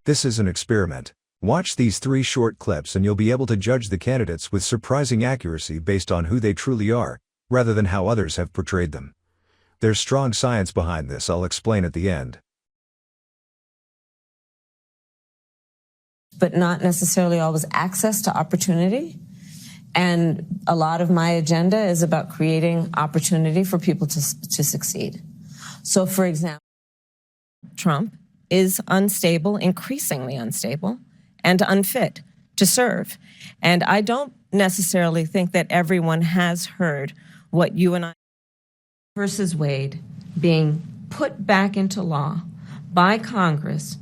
This is an experiment. Watch these 3 short clips and you'll be able to judge the candidates with surprising accuracy based on who they truly are, rather than how others have portrayed them. There's strong science behind this, I'll explain at the end. But not necessarily always access to opportunity. And a lot of my agenda is about creating opportunity for people to succeed. So, for example, Trump is unstable, increasingly unstable, and unfit to serve. And I don't necessarily think that everyone has heard what you and I versus Wade being put back into law by Congress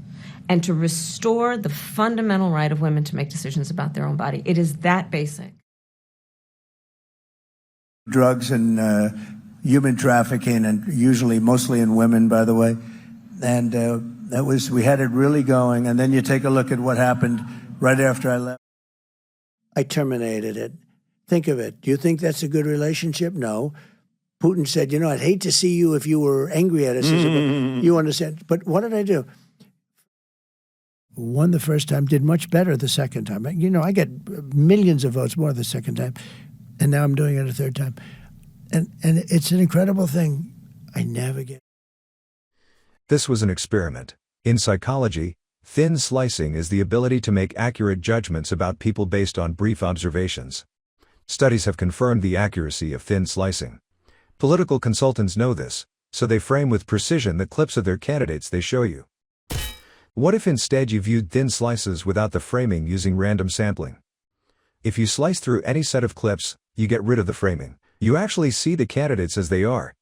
and to restore the fundamental right of women to make decisions about their own body. It is that basic. Drugs and human trafficking, and usually mostly in women, by the way. And we had it really going. And then you take a look at what happened right after I left. I terminated it. Think of it. Do you think that's a good relationship? No. Putin said, I'd hate to see you if you were angry at us. You understand? But what did I do? Won the first time, did much better the second time. I get millions of votes more the second time. And now I'm doing it a third time. And it's an incredible thing. I never get. This was an experiment. In psychology, thin slicing is the ability to make accurate judgments about people based on brief observations. Studies have confirmed the accuracy of thin slicing. Political consultants know this, so they frame with precision the clips of their candidates they show you. What if instead you viewed thin slices without the framing using random sampling? If you slice through any set of clips, you get rid of the framing. You actually see the candidates as they are.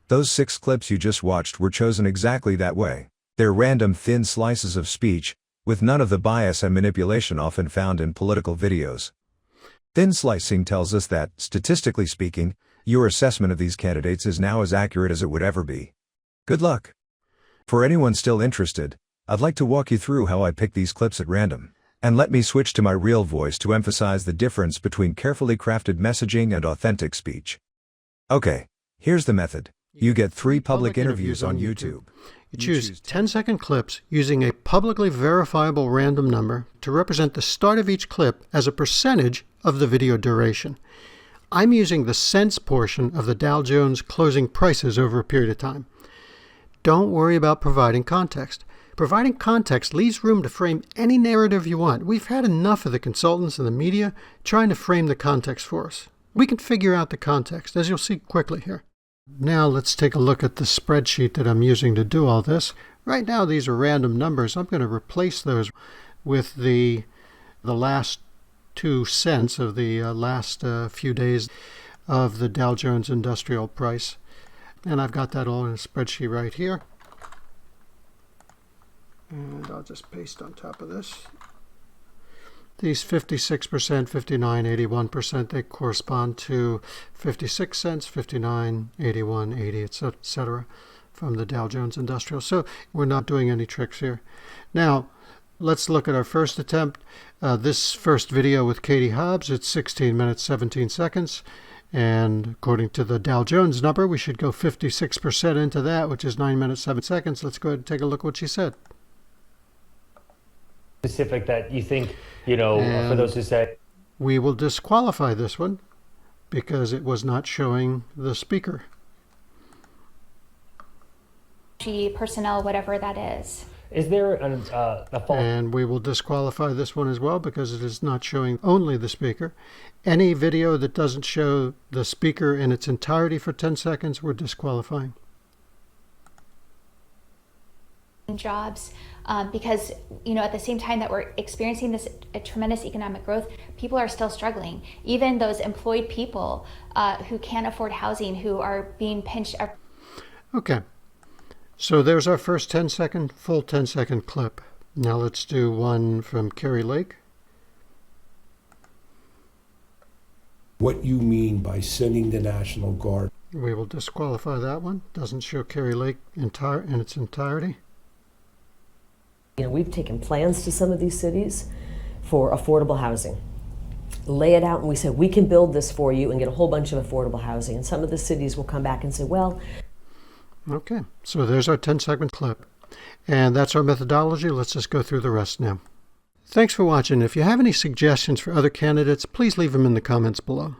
Those 6 clips you just watched were chosen exactly that way. They're random thin slices of speech, with none of the bias and manipulation often found in political videos. Thin slicing tells us that, statistically speaking, your assessment of these candidates is now as accurate as it would ever be. Good luck. For anyone still interested, I'd like to walk you through how I pick these clips at random. And let me switch to my real voice to emphasize the difference between carefully crafted messaging and authentic speech. Okay, here's the method. You get 3 public interviews on YouTube. You choose 10-second clips using a publicly verifiable random number to represent the start of each clip as a percentage of the video duration. I'm using the cents portion of the Dow Jones closing prices over a period of time. Don't worry about providing context. Providing context leaves room to frame any narrative you want. We've had enough of the consultants and the media trying to frame the context for us. We can figure out the context, as you'll see quickly here. Now let's take a look at the spreadsheet that I'm using to do all this. Right now these are random numbers. I'm going to replace those with the last 2 cents of the last few days of the Dow Jones Industrial Price. And I've got that all in a spreadsheet right here. And I'll just paste on top of this. These 56%, 59, 81%, they correspond to 56 cents, 59, 81, 80, etc. from the Dow Jones Industrial. So we're not doing any tricks here. Now, let's look at our first attempt. This first video with Katie Hobbs, it's 16 minutes, 17 seconds. And according to the Dow Jones number, we should go 56% into that, which is 9 minutes, 7 seconds. Let's go ahead and take a look at what she said. Specific that you think, for those who say. We will disqualify this one because it was not showing the speaker. Personnel, whatever that is. Is there a fault? And we will disqualify this one as well because it is not showing only the speaker. Any video that doesn't show the speaker in its entirety for 10 seconds, we're disqualifying. Jobs, because at the same time that we're experiencing this tremendous economic growth, people are still struggling. Even those employed people who can't afford housing, who are being pinched. Okay, so there's our first full 10-second clip. Now let's do one from Kari Lake. What you mean by sending the National Guard? We will disqualify that one. Doesn't show Kari Lake in its entirety. We've taken plans to some of these cities for affordable housing. Lay it out and we say, we can build this for you and get a whole bunch of affordable housing. And some of the cities will come back and say, well. Okay, so there's our 10-second clip. And that's our methodology. Let's just go through the rest now. Thanks for watching. If you have any suggestions for other candidates, please leave them in the comments below.